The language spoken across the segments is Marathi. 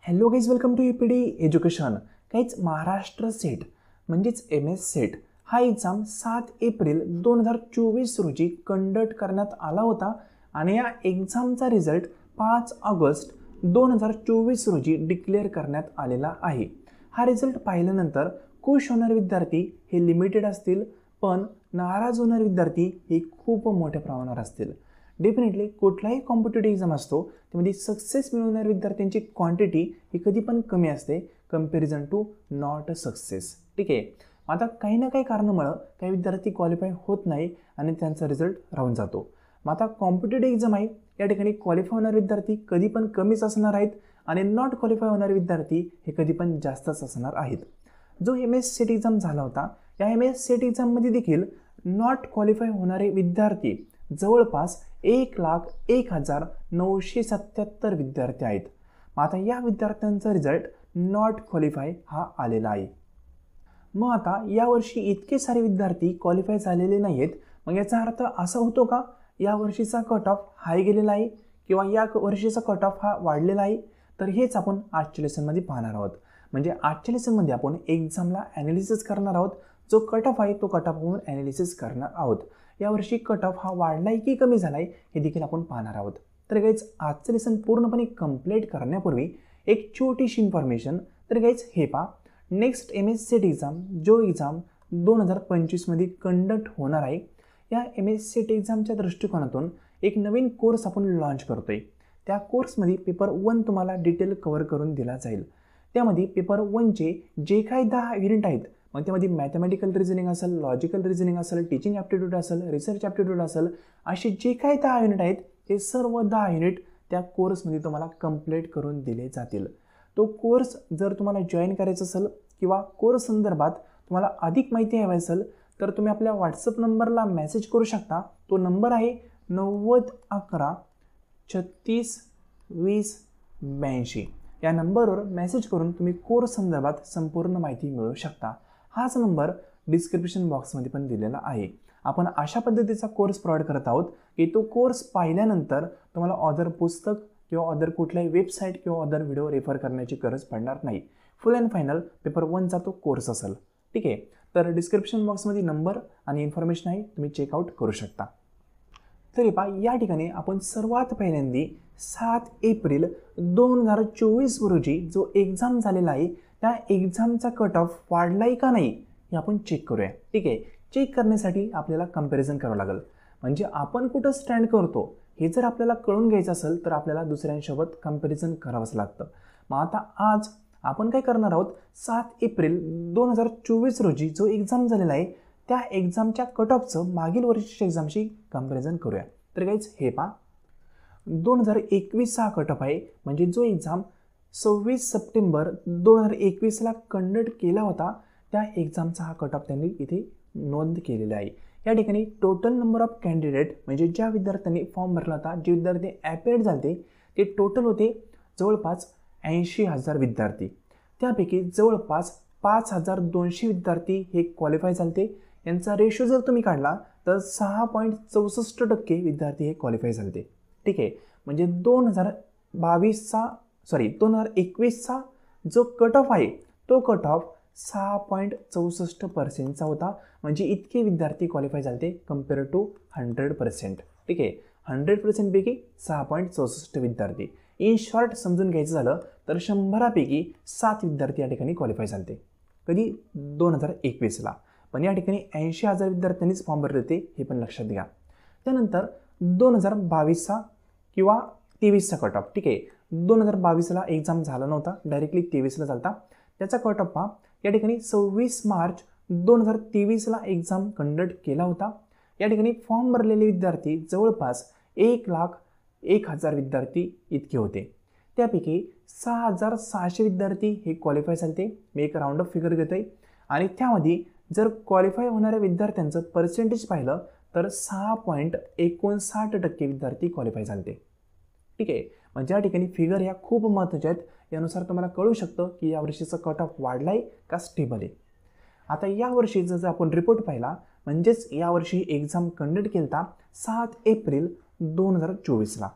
Hello guys, welcome to EPD education. काहीच महाराष्ट्र सेट म्हणजेच MS सेट हा एक्झाम 7 एप्रिल 2024 रोजी कंडक्ट करण्यात आला होता आणि या एक्झामचा रिझल्ट 5 ऑगस्ट 2024 रोजी डिक्लेअर करण्यात आलेला आहे. हा रिझल्ट पाहिल्यानंतर खुश होणारे विद्यार्थी हे लिमिटेड असतील, पण नाराज होणारे विद्यार्थी हे खूप मोठ्या प्रमाणावर असतील. डेफिनेटली कुठलाही कॉम्पिटेटिव्ह एक्झाम असतो त्यामध्ये सक्सेस मिळवणाऱ्या विद्यार्थ्यांची क्वांटिटी ही कधी पण कमी असते कम्पॅरिझन टू नॉट सक्सेस. ठीक आहे. आता काही ना काही कारणामुळं काही विद्यार्थी क्वालिफाय होत नाही आणि त्यांचा रिझल्ट राहून जातो. मग आता कॉम्पिटेटिव्ह एक्झाम आहे, या ठिकाणी क्वालिफाय होणारे विद्यार्थी कधी पण कमीच असणार आहेत आणि नॉट क्वालिफाय होणारे विद्यार्थी हे कधी पण जास्तच असणार आहेत. जो MS सेट एक्झाम झाला होता, या MS सेट एक्झाममध्ये देखील नॉट क्वालिफाय होणारे विद्यार्थी जवळपास 1,01,977 विद्यार्थी आहेत. मग आता या विद्यार्थ्यांचा रिझल्ट नॉट क्वालिफाय हा आलेला आहे. मग आता यावर्षी इतके सारे विद्यार्थी क्वालिफाय झालेले नाही आहेत, मग याचा अर्थ असा होतो का या वर्षीचा कट ऑफ हाय गेलेला आहे किंवा या वर्षीचा कट ऑफ हा वाढलेला आहे? तर हेच आपण आजच्या लेसनमध्ये पाहणार आहोत. म्हणजे आजच्या लेसनमध्ये आपण एक्झामला ॲनालिसिस करणार आहोत. जो कट ऑफ आहे तो कट ऑफ म्हणून ॲनालिसिस करणार आहोत. यावर्षी कट ऑफ हा वाढला आहे की कमी झाला आहे हे देखील आपण पाहणार आहोत. तर गाईज, आजचं लेसन पूर्णपणे कंप्लीट करण्यापूर्वी एक छोटीशी इन्फॉर्मेशन. तर गाईज हे पहा, नेक्स्ट MS सेट एक्झाम जो एक्झाम 2025मध्ये कंडक्ट होणार आहे, या MS सेट एक्झामच्या दृष्टिकोनातून एक नवीन कोर्स आपण लॉन्च करतो आहे. त्या कोर्समध्ये पेपर 1 तुम्हाला डिटेल कव्हर करून दिला जाईल. त्यामध्ये पेपर 1चे जे काही 10 युनिट आहेत, मग त्यामध्ये मॅथमॅटिकल रिझनिंग असेल, लॉजिकल रिझनिंग असेल, टीचिंग ॲप्टिट्यूड असेल, रिसर्च ॲप्टिट्यूड असेल, असे जे काही 10 युनिट आहेत ते सर्व 10 युनिट त्या कोर्समध्ये तुम्हाला कंप्लीट करून दिले जातील. तो कोर्स जर तुम्हाला जॉईन करायचा असेल किंवा कोर्स संदर्भात तुम्हाला अधिक माहिती हवी असेल तर तुम्ही आपल्या व्हॉट्सअप नंबरला मेसेज करू शकता. तो नंबर आहे 9011362082. या नंबरवर मेसेज करून तुम्ही कोर्स संदर्भात संपूर्ण माहिती मिळवू शकता. हाच नंबर डिस्क्रिप्शन बॉक्समध्ये पण दिलेला आहे. आपण अशा पद्धतीचा कोर्स प्रोव्हाइड करत आहोत की तो कोर्स पाहिल्यानंतर तुम्हाला अदर पुस्तक किंवा अदर कुठल्याही वेबसाईट किंवा अदर व्हिडिओ रेफर करण्याची गरज पडणार नाही. फुल अँड फायनल पेपर 1चा तो कोर्स असेल. ठीक आहे. तर डिस्क्रिप्शन बॉक्समध्ये नंबर आणि इन्फॉर्मेशन आहे, तुम्ही चेकआउट करू शकता. तरी पहा, या ठिकाणी आपण सर्वात पहिल्यांदा 7 एप्रिल 2024 रोजी जो एक्झाम झालेला आहे त्या एक्झामचा कट ऑफ वाढला आहे का नाही हे आपण चेक करूया. ठीक आहे. चेक करण्यासाठी आपल्याला कंपॅरिझन करावं लागेल. म्हणजे आपण कुठं स्टँड करतो हे जर आपल्याला कळून घ्यायचं असेल तर आपल्याला दुसऱ्यांसोबत कंपॅरिझन करावंच लागतं. मग आता आज आपण काय करणार आहोत, 7 एप्रिल 2024 रोजी जो एक्झाम झालेला आहे त्या एक्झामच्या कट ऑफचं मागील वर्षीच्या एक्झामशी कंपॅरिझन करूया. तर गाईज हे पहा, 2021 हा कट ऑफ आहे. म्हणजे जो एक्झाम 26 सप्टेंबर 2021ला कंडक्ट केला होता त्या एक्झामचा हा कट ऑफ त्यांनी इथे नोंद केलेला आहे. या ठिकाणी टोटल नंबर ऑफ कॅन्डिडेट म्हणजे ज्या विद्यार्थ्यांनी फॉर्म भरला होता, जे विद्यार्थी ॲपेड झाले ते टोटल होते जवळपास 80,000 विद्यार्थी. त्यापैकी जवळपास 5,200 विद्यार्थी हे क्वालिफाय झाले. यांचा रेशो जर तुम्ही काढला तर 6.64% विद्यार्थी हे क्वालिफाय झाले. ठीक आहे. म्हणजे 2021चा जो कट ऑफ आहे तो कट ऑफ 6.64%चा होता. म्हणजे इतके विद्यार्थी क्वालिफाय झाले कम्पेअर टू 100%. ठीक आहे. 100% पैकी 6.64 विद्यार्थी. इन शॉर्ट समजून घ्यायचं झालं तर 100पैकी 7 विद्यार्थी या ठिकाणी क्वालिफाय झाले. कधी 2021ला. पण या ठिकाणी 80,000 विद्यार्थ्यांनीच फॉर्म भरले होते, हे पण लक्षात घ्या. त्यानंतर 2022चा किंवा 23चा कट ऑफ. ठीक आहे. 2022ला एक्झाम झाला नव्हता, डायरेक्टली 23ला झाला. त्याचा कट ऑफ पहा, या ठिकाणी 26 मार्च 2023ला एक्झाम कंडक्ट केला होता. या ठिकाणी फॉर्म भरलेले विद्यार्थी जवळपास 1,01,000 विद्यार्थी इतके होते. त्यापैकी 6,600 विद्यार्थी हे क्वालिफाय झाले. मी एक राऊंड ऑफ फिगर घेतो आहे आणि त्यामध्ये जर क्वालिफाय होणाऱ्या विद्यार्थ्यांचं पर्सेंटेज पाहिलं तर 6.59% विद्यार्थी क्वालिफाय झाले. ठीक आहे. म्हणजे या ठिकाणी फिगर ह्या खूप महत्त्वाच्या आहेत. यानुसार तुम्हाला कळू शकतं की यावर्षीचा कट ऑफ वाढला आहे का स्टेबल आहे. आता यावर्षीचा जर आपण रिपोर्ट पाहिला, म्हणजेच यावर्षी एक्झाम कंडक्ट केला 7 एप्रिल 2024ला.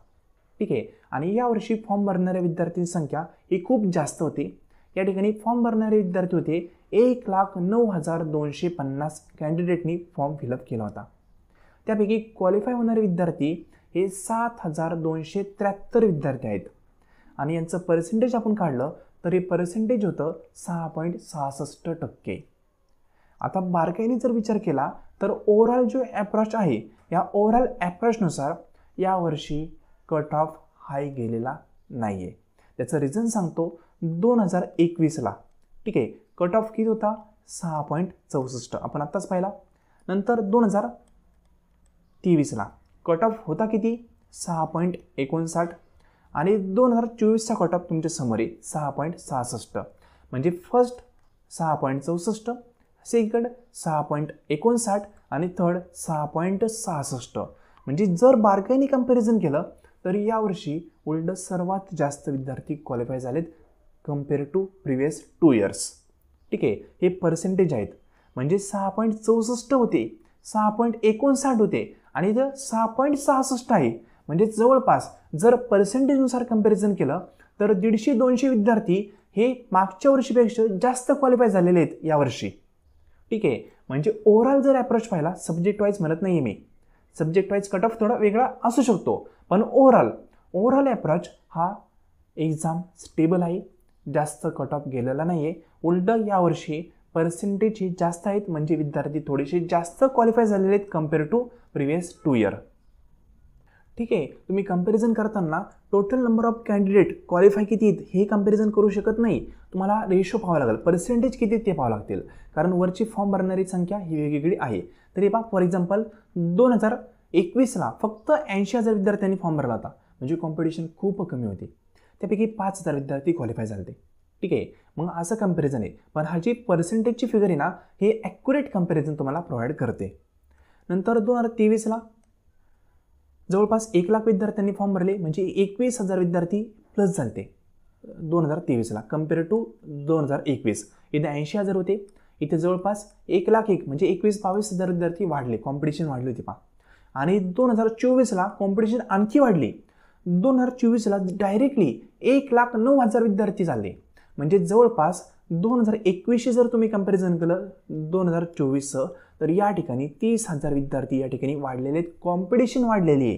ठीक आहे. आणि यावर्षी फॉर्म भरणाऱ्या विद्यार्थ्यांची संख्या ही खूप जास्त होती. या ठिकाणी फॉर्म भरणारे विद्यार्थी होते 1,09,250 कॅन्डिडेटनी फॉर्म फिलअप केला होता. त्यापैकी क्वालिफाय होणारे विद्यार्थी हे 7,273 विद्यार्थी आहेत आणि यांचं पर्सेंटेज आपण काढलं तर हे पर्सेंटेज होतं 6.66%. आता बारकाईने जर विचार केला तर ओव्हरऑल जो अप्रोच आहे या ओव्हरऑल अप्रोचनुसार यावर्षी कट ऑफ हाय गेलेला नाही आहे. त्याचं रिझन सांगतो. 2021ला ठीक आहे कट ऑफ किती होता 6.64 आपण आत्ताच पाहिला. नंतर 2023ला कट ऑफ होता किती 6.59 आणि 2024चा कट ऑफ तुमच्या समोर आहे 6.66. म्हणजे फर्स्ट 6.64, सेकंड 6.59 आणि थर्ड 6.66. म्हणजे जर बारकाईने कंपॅरिझन केलं तर यावर्षी उलट सर्वात जास्त विद्यार्थी क्वालिफाय झालेत कम्पेअर टू प्रिव्हियस 2 इयर्स. ठीक आहे हे पर्सेंटेज आहेत. म्हणजे 6.64 होते, 6.59 होते आणि इथं 6.66 आहे. म्हणजे जवळपास जर पर्सेंटेजनुसार कंपॅरिझन केलं तर 150-200 विद्यार्थी हे मागच्या वर्षीपेक्षा जास्त क्वालिफाय झालेले आहेत यावर्षी. ठीक आहे म्हणजे ओव्हरऑल जर अप्रोच पाहिला सब्जेक्ट वाईज म्हणत नाही मी, सब्जेक्ट वाईज कट ऑफ थोडा वेगळा असू शकतो पण ओव्हरऑल अप्रोच हा एक्झाम स्टेबल आहे. जास्त कट ऑफ गेलेला नाही आहे. उलट यावर्षी पर्सेंटेज हे जास्त आहेत म्हणजे विद्यार्थी थोडेसे जास्त क्वालिफाय झालेले आहेत कम्पेअर टू प्रिव्हियस 2 इयर. ठीक आहे तुम्ही कंपॅरिझन करताना total number of candidate qualify किती आहेत हे कंपॅरिझन करू शकत नाही. तुम्हाला रेशो पाहावं लागेल, पर्सेंटेज किती ते पाहावं लागतील कारण वरची फॉर्म भरणारी संख्या ही वेगवेगळी आहे. तरी पहा फॉर एक्झाम्पल 2021ला फक्त 80,000 विद्यार्थ्यांनी फॉर्म भरला होता म्हणजे कॉम्पिटिशन खूप कमी होती. त्यापैकी 5,000 विद्यार्थी क्वालिफाय झाले. ठीक आहे मग असं कंपॅरिझन आहे पण हा जी पर्सेंटेजची फिगर आहे ना हे ॲक्युरेट कंपॅरिझन तुम्हाला प्रोव्हाइड करते. नंतर 2023ला जवळपास 1,00,000 विद्यार्थ्यांनी फॉर्म भरले म्हणजे 21,000 विद्यार्थी प्लस झाले 2023ला कम्पेअर टू 2021. इथे 80,000 होते, इथे जवळपास 1,01,000 म्हणजे 21-22,000 विद्यार्थी वाढले, कॉम्पिटिशन वाढली होती पहा. आणि 2024ला कॉम्पिटिशन आणखी वाढली. 2024ला डायरेक्टली 1,09,000 विद्यार्थी झाले म्हणजे जवळपास 2021शी जर तुम्ही कंपॅरिझन केलं 2024चं तर या ठिकाणी 30,000 विद्यार्थी या ठिकाणी वाढलेले आहेत. कॉम्पिटिशन वाढलेली आहे.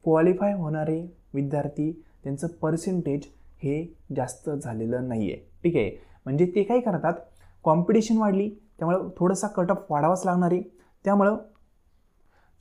क्वालिफाय होणारे विद्यार्थी त्यांचं पर्सेंटेज हे जास्त झालेलं नाही आहे. ठीक आहे म्हणजे ते काय करतात कॉम्पिटिशन वाढली त्यामुळं थोडासा कट ऑफ वाढावाच लागणार आहे. त्यामुळं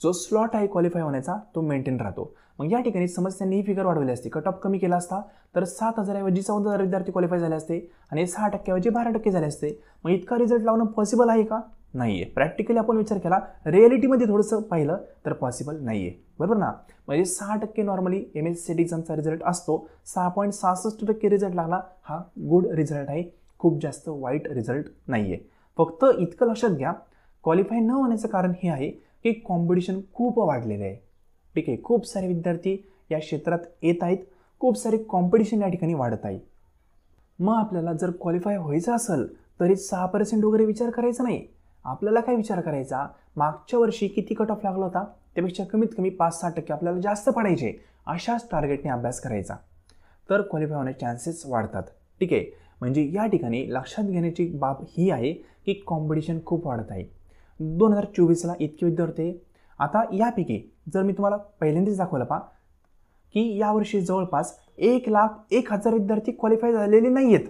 जो स्लॉट आहे क्वालिफाय होण्याचा तो मेंटेन राहतो. मग या ठिकाणी समज त्यांनी ही फिगर वाढवली असते, कट ऑफ कमी केला असता तर 7,000 ऐवजी 14,000 विद्यार्थी क्वालिफाय झाले असते आणि 6% ऐवजी 12% झाले असते. मग इतका रिझल्ट लावणं पॉसिबल आहे का? नाही आहे. प्रॅक्टिकली आपण विचार केला रिॲलिटीमध्ये थोडंसं पाहिलं तर पॉसिबल नाही आहे. बरोबर ना. म्हणजे 6% नॉर्मली MSCT एक्झामचा रिझल्ट असतो. 6.66% रिझल्ट लागला हा गुड रिझल्ट आहे, खूप जास्त वाईट रिझल्ट नाही आहे. फक्त इतकं लक्षात घ्या क्वालिफाय न होण्याचं कारण हे आहे की कॉम्पिटिशन खूप वाढलेलं आहे. ठीक आहे खूप सारे विद्यार्थी या क्षेत्रात येत आहेत, खूप सारे कॉम्पिटिशन या ठिकाणी वाढत आहे. मग आपल्याला जर क्वालिफाय व्हायचं असेल तरी 6% वगैरे विचार करायचा नाही. आपल्याला काय विचार करायचा मागच्या वर्षी किती कट ऑफ लागला होता त्यापेक्षा कमीत कमी 5-6% आपल्याला जास्त पडायचे अशाच टार्गेटने अभ्यास करायचा तर क्वालिफाय होण्याचे चान्सेस वाढतात. ठीक आहे म्हणजे या ठिकाणी लक्षात घेण्याची बाब ही आहे की कॉम्पिटिशन खूप वाढत आहे. 2024ला इतके विद्यार्थी होते. आता यापैकी जर मी तुम्हाला पहिल्यांदाच दाखवलं पहा की यावर्षी जवळपास 1,01,000 विद्यार्थी क्वालिफाय झालेले नाही आहेत.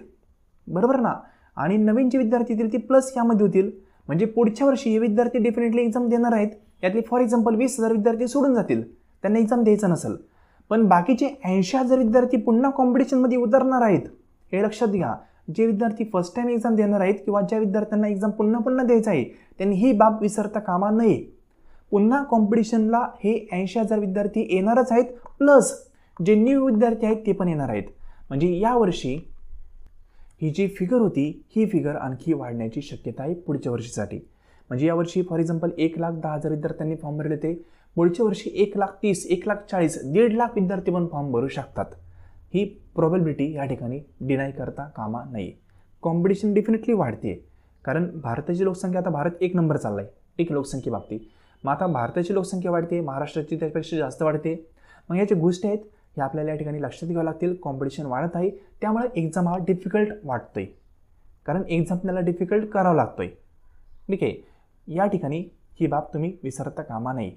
बरोबर ना. आणि नवीन जे विद्यार्थी येतील ते प्लस यामध्ये होतील म्हणजे पुढच्या वर्षी हे विद्यार्थी डेफिनेटली एक्झाम देणार आहेत. यातले फॉर एक्झाम्पल 20,000 विद्यार्थी सोडून जातील, त्यांना एक्झाम द्यायचं नसेल. पण बाकीचे 80,000 विद्यार्थी पुन्हा कॉम्पिटिशनमध्ये उतरणार आहेत. हे लक्षात घ्या. जे विद्यार्थी फर्स्ट टाइम एक्झाम देणार आहेत किंवा ज्या विद्यार्थ्यांना एक्झाम पुन्हा द्यायचं आहे त्यांनी ही बाब विसरता कामा नये. पुन्हा कॉम्पिटिशनला हे 80,000 विद्यार्थी येणारच आहेत प्लस जे न्यू विद्यार्थी आहेत ते पण येणार आहेत. म्हणजे यावर्षी ही जी फिगर होती ही फिगर आणखी वाढण्याची शक्यता आहे पुढच्या वर्षीसाठी. म्हणजे यावर्षी फॉर एक्झाम्पल 1,10,000 विद्यार्थ्यांनी फॉर्म भरले होते, पुढच्या वर्षी 1,30,000, 1,40,000, 1,50,000 विद्यार्थी पण फॉर्म भरू शकतात. ही प्रोबॅबिलिटी या ठिकाणी डिनाय करता कामा नये. कॉम्पिटिशन डेफिनेटली वाढते कारण भारताची लोकसंख्या आता भारत 1 नंबर चालला आहे ठीक लोकसंख्येबाबतीत. मग आता भारताची लोकसंख्या वाढते, महाराष्ट्राची त्यापेक्षा जास्त वाढते. मग याच्या गोष्टी आहेत हे आपल्याला या ठिकाणी लक्षात घ्यावं लागतील. कॉम्पिटिशन वाढत आहे, त्यामुळे एक्झाम हा डिफिकल्ट वाटतोय, कारण एक्झाम आपल्याला डिफिकल्ट करावं लागतोय. ठीक आहे, या ठिकाणी ही बाब तुम्ही विसरता कामा नये.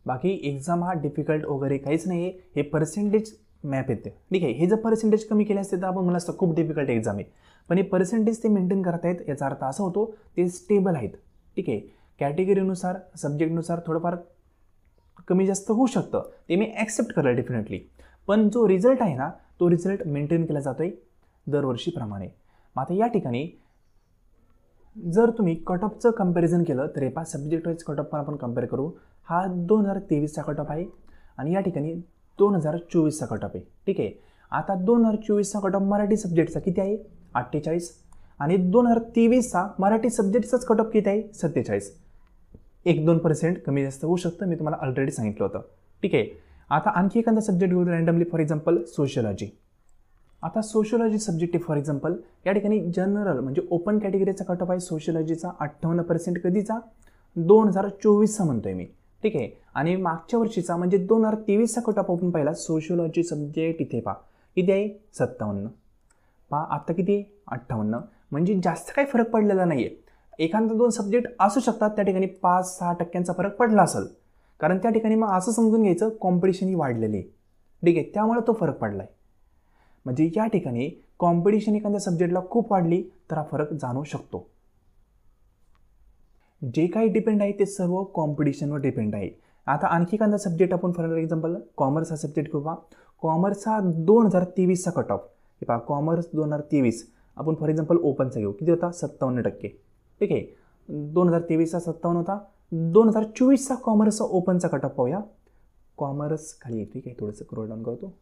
बाकी एक्झाम हा डिफिकल्ट वगैरे काहीच नाही आहे, हे पर्सेंटेज मॅप येते. ठीक आहे, हे जर पर्सेंटेज कमी केले असते तर आपण म्हणलं असतं खूप डिफिकल्ट एक्झाम आहे, पण हे पर्सेंटेज ते मेंटेन करत आहेत, याचा अर्थ असा होतो ते स्टेबल आहेत. ठीक आहे, कॅटेगरीनुसार सब्जेक्टनुसार थोडंफार कमी जास्त होऊ शकतं, ते मी ॲक्सेप्ट करेल डेफिनेटली, पण जो रिझल्ट आहे ना तो रिझल्ट मेंटेन केला जातो आहे दरवर्षीप्रमाणे. मग आता या ठिकाणी जर तुम्ही कट ऑफचं कंपॅरिझन केलं तर हे पहा, सब्जेक्ट वाईज कट ऑफ पण आपण कम्पेअर करू. हा 2023चा कट ऑफ आहे आणि या ठिकाणी 2024चा कट ऑफ आहे. ठीक आहे, आता 2024चा कट ऑफ मराठी सब्जेक्टचा किती आहे 48 आणि 2023चा मराठी सब्जेक्टचाच कट ऑफ किती आहे 47. 1-2% कमी जास्त होऊ शकतं, मी तुम्हाला ऑलरेडी सांगितलं होतं. ठीक आहे, आता आणखी एखादा सब्जेक्ट घेऊ रँडमली, फॉर एक्झाम्पल सोशियोलॉजी. आता सोशियोलॉजी सब्जेक्ट फॉर एक्झाम्पल या ठिकाणी जनरल म्हणजे ओपन कॅटेगरीचा कट ऑफ आहे सोशियोलॉजीचा 58%. कधीचा 2024चा म्हणतोय मी. ठीक आहे, आणि मागच्या वर्षीचा म्हणजे 2023चा कट ऑफ आपण पाहिला सोशियोलॉजी सब्जेक्ट इथे पहा किती आहे 57. पहा आता किती आहे 58, म्हणजे जास्त काही फरक पडलेला नाही आहे. एखादा 2 सब्जेक्ट असू शकतात त्या ठिकाणी 5-6% फरक पडला असेल, कारण त्या ठिकाणी मग असं समजून घ्यायचं कॉम्पिटिशन ही वाढलेली आहे. ठीक आहे, त्यामुळे तो फरक पडला आहे. म्हणजे या ठिकाणी कॉम्पिटिशन एखाद्या सब्जेक्टला खूप वाढली तर हा फरक जाणवू शकतो. जे काही डिपेंड आहे ते सर्व कॉम्पिटिशनवर डिपेंड आहे. आता आणखी एखादा सब्जेक्ट आपण फॉर एक्झाम्पल कॉमर्स हा सब्जेक्ट घेऊ. पहा कॉमर्स हा 2023चा कट ऑफ. हे पहा कॉमर्स 2023 आपण फॉर एक्झाम्पल ओपनचा घेऊ, किती होता 57%. ठीक आहे, 2023चा 57 होता. 2024चा कॉमर्सचा ओपनचा कट ऑफ पाहूया. कॉमर्स खाली, ठीक आहे, थोडंसं स्क्रोल डाऊन करतो.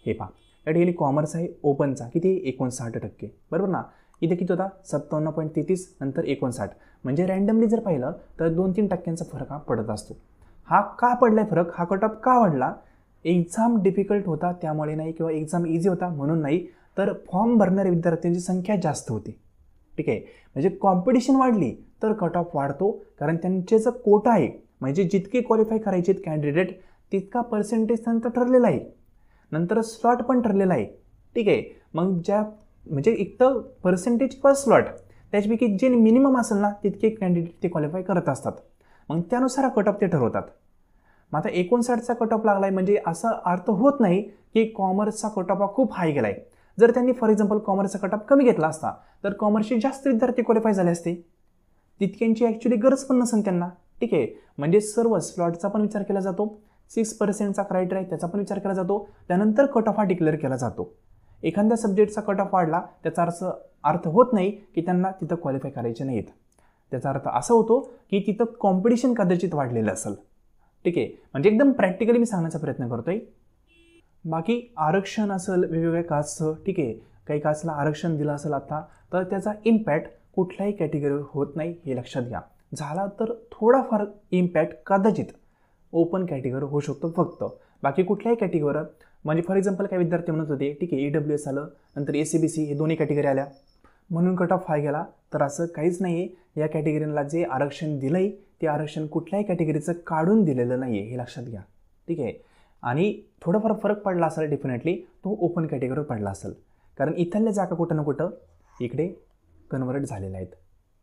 हे पहा या ठिकाणी कॉमर्स आहे ओपनचा किती 59%, बरोबर ना. इथे किती होता 57.33 नंतर 59. म्हणजे रँडमली जर पाहिलं तर 2-3% फरक हा पडत असतो. हा का पडलाय फरक, हा कट ऑफ का वाढला? एक्झाम डिफिकल्ट होता त्यामुळे नाही, किंवा एक्झाम इझी होता म्हणून नाही, तर फॉर्म भरणाऱ्या विद्यार्थ्यांची संख्या जास्त होती. ठीक आहे, म्हणजे कॉम्पिटिशन वाढली तर कट ऑफ वाढतो, कारण त्यांचे कोटा आहे, म्हणजे जितके क्वालिफाय करायचे कॅन्डिडेट तितका पर्सेंटेज त्यांचा ठरलेला आहे, नंतर स्लॉट पण ठरलेला आहे. ठीक आहे, मग ज्या म्हणजे एक तर पर्सेंटेज किंवा स्लॉट त्याच्यापैकी जे मिनिमम असेल ना तितके कॅन्डिडेट ते क्वालिफाय करत असतात, मग त्यानुसार कट ऑफ ते ठरवतात. मग आता 59चा कट ऑफ लागला आहे म्हणजे असा अर्थ होत नाही की कॉमर्सचा कट ऑफ हा खूप हाय गेला आहे. जर त्यांनी फॉर एक्झाम्पल कॉमर्सचा कट ऑफ कमी घेतला असता तर कॉमर्सचे जास्त विद्यार्थी क्वालिफाय झाले असते, तितक्यांची ॲक्च्युली गरज पण नसेल त्यांना. ठीक आहे, म्हणजे सर्व स्लॉटचा पण विचार केला जातो, 6%चा क्रायटेरिया त्याचा पण विचार केला जातो, त्यानंतर कट ऑफ हा डिक्लेअर केला जातो. एखाद्या सब्जेक्टचा कट ऑफ वाढला त्याचा अर्थ होत नाही की त्यांना तिथं क्वालिफाय करायचे नाहीत, त्याचा अर्थ असा होतो की तिथं कॉम्पिटिशन कदाचित वाढलेलं असेल. ठीक आहे, म्हणजे एकदम प्रॅक्टिकली मी सांगण्याचा प्रयत्न करतोय. बाकी आरक्षण असेल वेगवेगळ्या कास्टचं, ठीक आहे, काही कास्टला आरक्षण दिलं असेल आता, तर त्याचा इम्पॅक्ट कुठल्याही कॅटेगरीवर होत नाही हे लक्षात घ्या. झाला तर थोडाफार इम्पॅक्ट कदाचित ओपन कॅटेगरीवर होऊ शकतो फक्त, बाकी कुठल्याही कॅटेगरीवर. म्हणजे फॉर एक्झाम्पल काही विद्यार्थी म्हणत होते ठीक आहे EWS आलं नंतर ACBC हे दोन्ही कॅटेगरी आल्या म्हणून कट ऑफ हाय गेला, तर असं काहीच नाही आहे. या कॅटेगरीला जे आरक्षण दिलं आहे ते आरक्षण कुठल्याही कॅटेगरीचं काढून दिलेलं नाही आहे हे लक्षात घ्या. ठीक आहे, आणि थोडाफार फरक पडला असेल डेफिनेटली तो ओपन कॅटेगरीवर पडला असेल, कारण इथल्या जागा कुठं ना कुठं इकडे कन्वर्ट झालेल्या आहेत.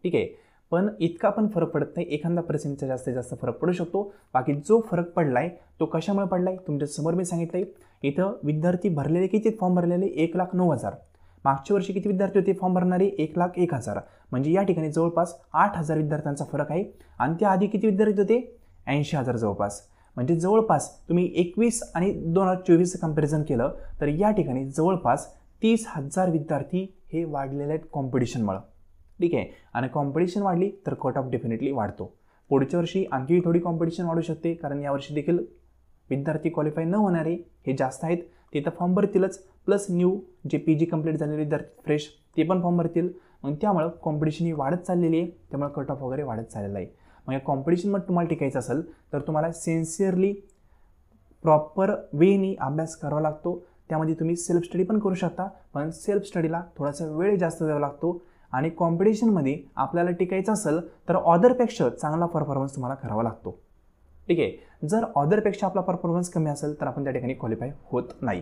ठीक आहे, पण इतका पण फरक पडत नाही, एखादा पर्सेंटचा जास्तीत जास्त फरक पडू शकतो. बाकी जो फरक पडला आहे तो कशामुळे पडला आहे तुमच्यासमोर मी सांगितलं आहे. इथं विद्यार्थी भरलेले किती फॉर्म भरलेले 1,09,000. मागच्या वर्षी किती विद्यार्थी होते फॉर्म भरणारे 1,01,000. म्हणजे या ठिकाणी जवळपास 8,000 विद्यार्थ्यांचा फरक आहे. आणि त्याआधी किती विद्यार्थी होते 80,000 जवळपास. म्हणजे जवळपास तुम्ही 21 आणि 2024 कंपॅरिझन केलं तर या ठिकाणी जवळपास 30,000 विद्यार्थी हे वाढलेले आहेत कॉम्पिटिशनमुळे. ठीक आहे, आणि कॉम्पिटिशन वाढली तर कट ऑफ डेफिनेटली वाढतो. पुढच्या वर्षी आणखी थोडी कॉम्पिटिशन वाढू शकते, कारण यावर्षी देखील विद्यार्थी क्वालिफाय न होणारे हे जास्त आहेत, ते तर फॉर्म भरतीलच, प्लस न्यू जे PG कंप्लीट झालेले विद्यार्थी फ्रेश ते पण फॉर्म भरतील. मग त्यामुळं कॉम्पिटिशन ही वाढत चाललेली आहे, त्यामुळे कट ऑफ वगैरे वाढत चाललेला आहे. मग या कॉम्पिटिशनमध्ये तुम्हाला टिकायचं असेल तर तुम्हाला सिन्सिअरली प्रॉपर वेनी अभ्यास करावा लागतो. त्यामध्ये तुम्ही सेल्फ स्टडी पण करू शकता, पण सेल्फ स्टडीला थोडासा वेळ जास्त द्यावा लागतो. आणि कॉम्पिटिशनमध्ये आपल्याला टिकायचं असेल तर ऑदरपेक्षा चांगला परफॉर्मन्स तुम्हाला करावा लागतो. ठीक आहे. जर ऑदरपेक्षा आपला परफॉर्मन्स कमी असेल तर आपण त्या ठिकाणी क्वालिफाय होत नाही.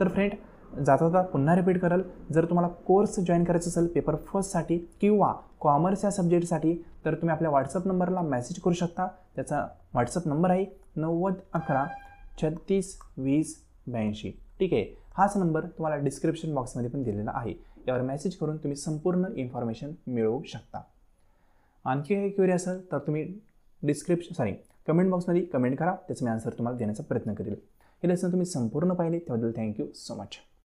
तर फ्रेंड, जाता जाता पुन्हा रिपीट कराल, जर तुम्हाला कोर्स जॉईन करायचा असेल पेपर फर्स्टसाठी किंवा कॉमर्स या सब्जेक्टसाठी तर तुम्ही आपल्या व्हॉट्सअप नंबरला मेसेज करू शकता. त्याचा व्हॉट्सअप नंबर आहे 9011362082. ठीक आहे. हाच नंबर तुम्हाला डिस्क्रिप्शन बॉक्समध्ये पण दिलेला आहे. यावर मेसेज करून तुम्ही संपूर्ण इन्फॉर्मेशन मिळवू शकता. आणखी काही क्वेरी असेल तर तुम्ही कमेंट बॉक्समध्ये कमेंट करा, त्याचं मी आन्सर तुम्हाला देण्याचा प्रयत्न करेल. हे लेसन तुम्ही संपूर्ण पाहिले त्याबद्दल थँक्यू सो मच.